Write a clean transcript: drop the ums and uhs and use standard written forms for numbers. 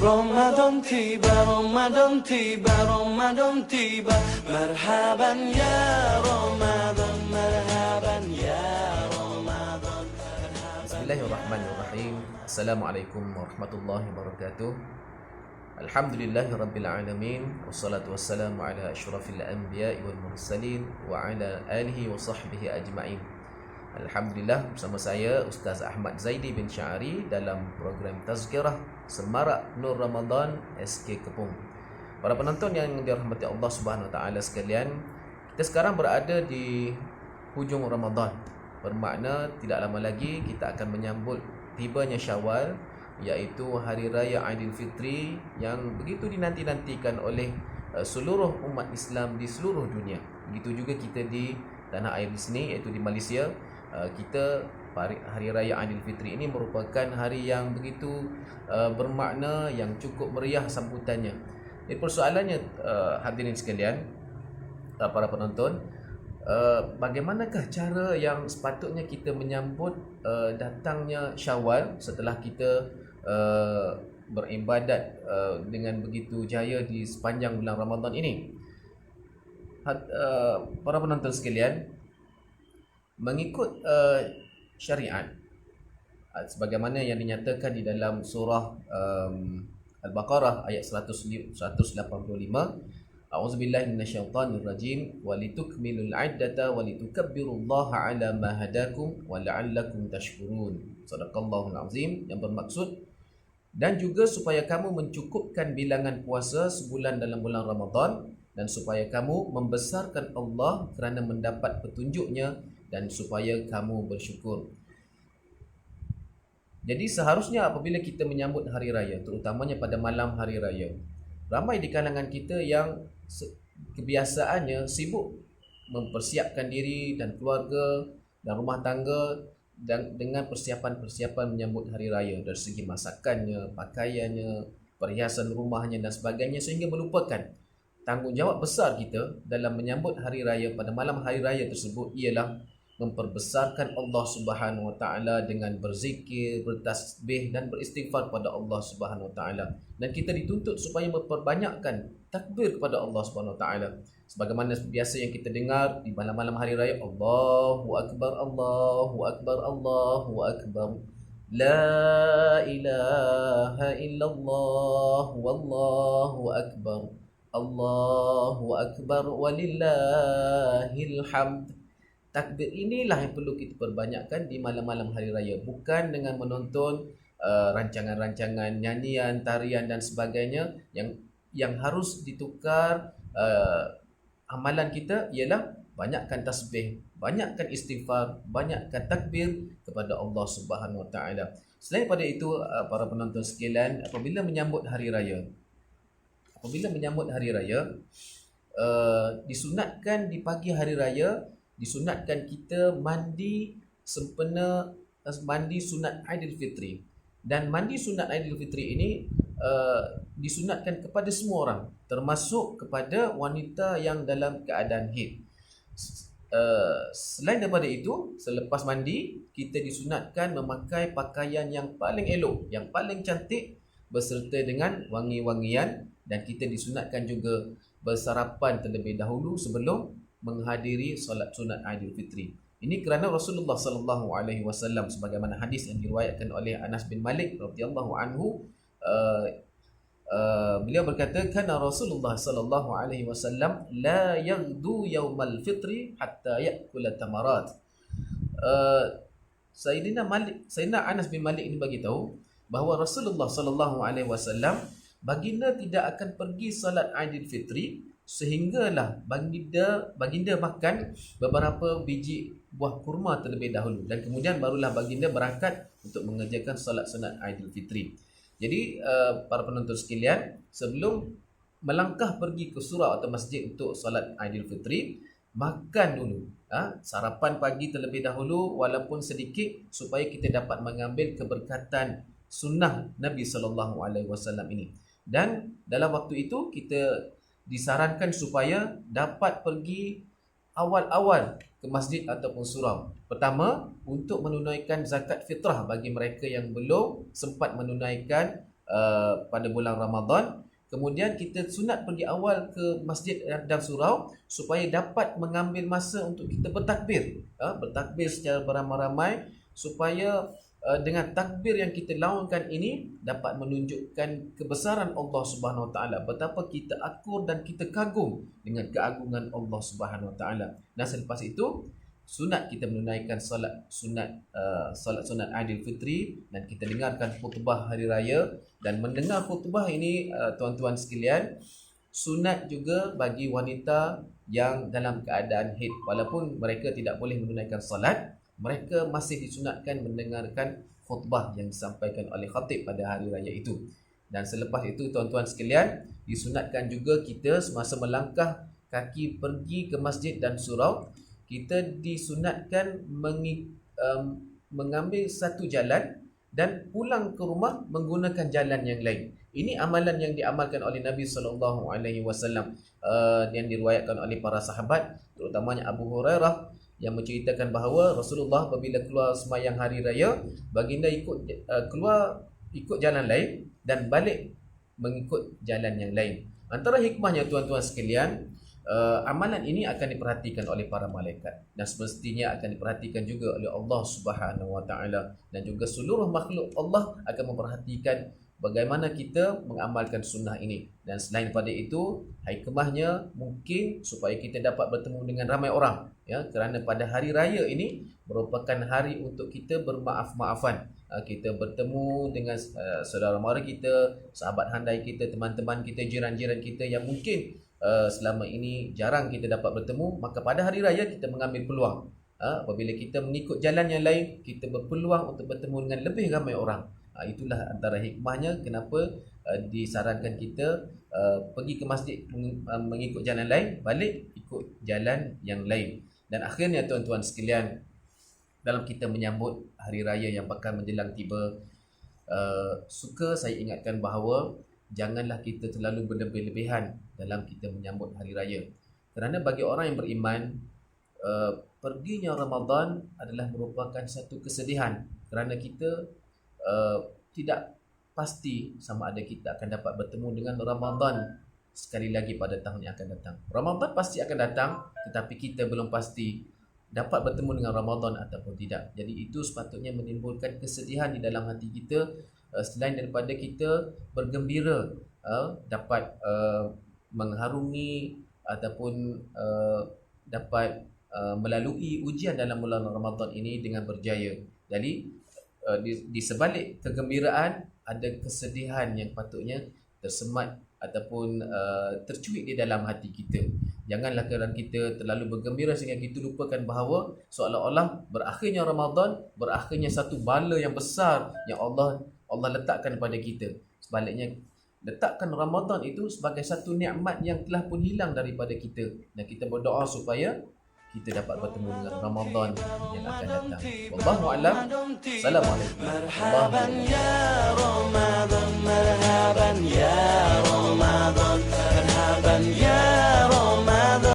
رمضان تيبا رمضان تيبا رمضان تيبا مرحبا يا رمضان مرحبا يا رمضان. Bismillahirrahmanirrahim. Assalamualaikum warahmatullahi wabarakatuh. Alhamdulillahi rabbil alamin. Wassalatu wassalamu ala asyrafil anbiya'i wal mursalin wa ala alihi wa sahbihi ajma'in. Alhamdulillah, bersama saya Ustaz Ahmad Zaidi bin Syari dalam program Tazkirah Semarak Nur Ramadan SK Kepung. Para penonton yang dirahmati Allah Subhanahu Wa Taala sekalian, kita sekarang berada di hujung Ramadan. Bermakna tidak lama lagi kita akan menyambut tibanya Syawal, iaitu Hari Raya Aidilfitri yang begitu dinanti-nantikan oleh seluruh umat Islam di seluruh dunia. Begitu juga kita di tanah air di sini, iaitu di Malaysia. Kita Hari Raya Aidilfitri ini merupakan hari yang begitu bermakna, yang cukup meriah sambutannya. Jadi persoalannya, hadirin sekalian, para penonton, bagaimanakah cara yang sepatutnya kita menyambut datangnya Syawal setelah kita beribadat dengan begitu jaya di sepanjang bulan Ramadan ini? Para penonton sekalian, mengikut syariat sebagaimana yang dinyatakan di dalam surah Al-Baqarah ayat 185, A'udzubillahi minasyaitonirrajim walitukmilul 'iddata walitukabbirullaha 'ala ma hadakum wa la'allakum tashkurun. Sadaqallahul azim, yang bermaksud dan juga supaya kamu mencukupkan bilangan puasa sebulan dalam bulan Ramadan, dan supaya kamu membesarkan Allah kerana mendapat petunjuknya, dan supaya kamu bersyukur. Jadi seharusnya apabila kita menyambut hari raya, terutamanya pada malam hari raya, ramai di kalangan kita yang kebiasaannya sibuk mempersiapkan diri dan keluarga dan rumah tangga dan dengan persiapan-persiapan menyambut hari raya, dari segi masakannya, pakaiannya, perhiasan rumahnya dan sebagainya, sehingga melupakan tanggungjawab besar kita dalam menyambut hari raya pada malam hari raya tersebut, ialah memperbesarkan Allah Subhanahu Wa Taala dengan berzikir, bertasbih dan beristighfar pada Allah Subhanahu Wa Taala. Dan kita dituntut supaya memperbanyakkan takbir kepada Allah Subhanahu Wa Taala. Sebagaimana biasa yang kita dengar di malam-malam hari raya, Allahu Akbar, Allahu Akbar, Allahu Akbar. La ilaha illallah wallahu akbar. Allahu Akbar walillahil hamd. Takbir inilah yang perlu kita perbanyakkan di malam-malam hari raya, bukan dengan menonton rancangan-rancangan nyanyian, tarian dan sebagainya. Yang harus ditukar amalan kita ialah banyakkan tasbih, banyakkan istighfar, banyakkan takbir kepada Allah Subhanahu Wa Taala. Selain pada itu, para penonton sekalian, apabila menyambut hari raya, disunatkan di pagi hari raya, disunatkan kita mandi sempena, mandi sunat Aidilfitri. Dan mandi sunat Aidilfitri ini disunatkan kepada semua orang, termasuk kepada wanita yang dalam keadaan haid. Selain daripada itu, selepas mandi, kita disunatkan memakai pakaian yang paling elok, yang paling cantik, beserta dengan wangi-wangian, dan kita disunatkan juga bersarapan terlebih dahulu sebelum menghadiri solat sunat Aidilfitri. Ini kerana Rasulullah sallallahu alaihi wasallam, sebagaimana hadis yang diriwayatkan oleh Anas bin Malik radhiyallahu anhu, beliau berkata, kana Rasulullah sallallahu alaihi wasallam la yaghdu yaumal fitri hatta ya'kula tamarat. Sayyidina Anas bin Malik ini bagi tahu bahawa Rasulullah sallallahu alaihi wasallam, baginda tidak akan pergi solat Aidilfitri sehinggalah baginda makan beberapa biji buah kurma terlebih dahulu, dan kemudian barulah baginda berangkat untuk mengerjakan solat sunat Aidilfitri. Jadi para penonton sekalian, sebelum melangkah pergi ke surau atau masjid untuk solat Aidilfitri, makan dulu, sarapan pagi terlebih dahulu walaupun sedikit, supaya kita dapat mengambil keberkatan sunnah Nabi sallallahu alaihi wasallam ini. Dan dalam waktu itu kita disarankan supaya dapat pergi awal-awal ke masjid ataupun surau. Pertama, untuk menunaikan zakat fitrah bagi mereka yang belum sempat menunaikan pada bulan Ramadan. Kemudian kita sunat pergi awal ke masjid dan surau supaya dapat mengambil masa untuk kita bertakbir. Bertakbir secara beramai-ramai supaya dengan takbir yang kita laungkan ini dapat menunjukkan kebesaran Allah Subhanahu Wa Taala, betapa kita akur dan kita kagum dengan keagungan Allah Subhanahu Wa Taala. Dan selepas itu sunat kita menunaikan solat sunat Aidil Fitri, dan kita dengarkan khutbah hari raya. Dan mendengar khutbah ini tuan-tuan sekalian, sunat juga bagi wanita yang dalam keadaan haid, walaupun mereka tidak boleh menunaikan solat, mereka masih disunatkan mendengarkan khutbah yang disampaikan oleh khatib pada hari raya itu. Dan selepas itu tuan-tuan sekalian, disunatkan juga kita semasa melangkah kaki pergi ke masjid dan surau, kita disunatkan mengambil satu jalan dan pulang ke rumah menggunakan jalan yang lain. Ini amalan yang diamalkan oleh Nabi SAW, yang diriwayatkan oleh para sahabat, terutamanya Abu Hurairah, yang menceritakan bahawa Rasulullah apabila keluar sembahyang hari raya, baginda keluar ikut jalan lain dan balik mengikut jalan yang lain. Antara hikmahnya tuan-tuan sekalian, amalan ini akan diperhatikan oleh para malaikat, dan semestinya akan diperhatikan juga oleh Allah Subhanahu Wa Taala, dan juga seluruh makhluk Allah akan memperhatikan bagaimana kita mengamalkan sunnah ini. Dan selain pada itu, hikmahnya mungkin supaya kita dapat bertemu dengan ramai orang, kerana pada hari raya ini merupakan hari untuk kita bermaaf-maafan. Kita bertemu dengan saudara mara kita, sahabat handai kita, teman-teman kita, jiran-jiran kita yang mungkin selama ini jarang kita dapat bertemu. Maka pada hari raya kita mengambil peluang. Apabila kita mengikut jalan yang lain, kita berpeluang untuk bertemu dengan lebih ramai orang. Itulah antara hikmahnya kenapa disarankan kita pergi ke masjid mengikut jalan lain, balik ikut jalan yang lain. Dan akhirnya tuan-tuan sekalian, dalam kita menyambut hari raya yang bakal menjelang tiba, suka saya ingatkan bahawa janganlah kita terlalu berlebih-lebihan dalam kita menyambut hari raya. Kerana bagi orang yang beriman, perginya Ramadan adalah merupakan satu kesedihan, kerana kita tidak pasti sama ada kita akan dapat bertemu dengan Ramadan sekali lagi pada tahun yang akan datang. Ramadan pasti akan datang, tetapi kita belum pasti dapat bertemu dengan Ramadan ataupun tidak. Jadi itu sepatutnya menimbulkan kesedihan di dalam hati kita, selain daripada kita bergembira dapat mengharungi ataupun dapat melalui ujian dalam bulan Ramadan ini dengan berjaya. Jadi di sebalik kegembiraan ada kesedihan yang patutnya tersemat ataupun tercuit di dalam hati kita. Janganlah kerana kita terlalu bergembira sehingga kita lupakan bahawa seolah-olah berakhirnya Ramadan, berakhirnya satu bala yang besar yang Allah letakkan pada kita. Sebaliknya, letakkan Ramadan itu sebagai satu nikmat yang telah pun hilang daripada kita, dan kita berdoa supaya kita dapat bertemu dengan Ramadan yang akan datang. Wallahu a'lam. Assalamualaikum warahmatullahi wabarakatuh.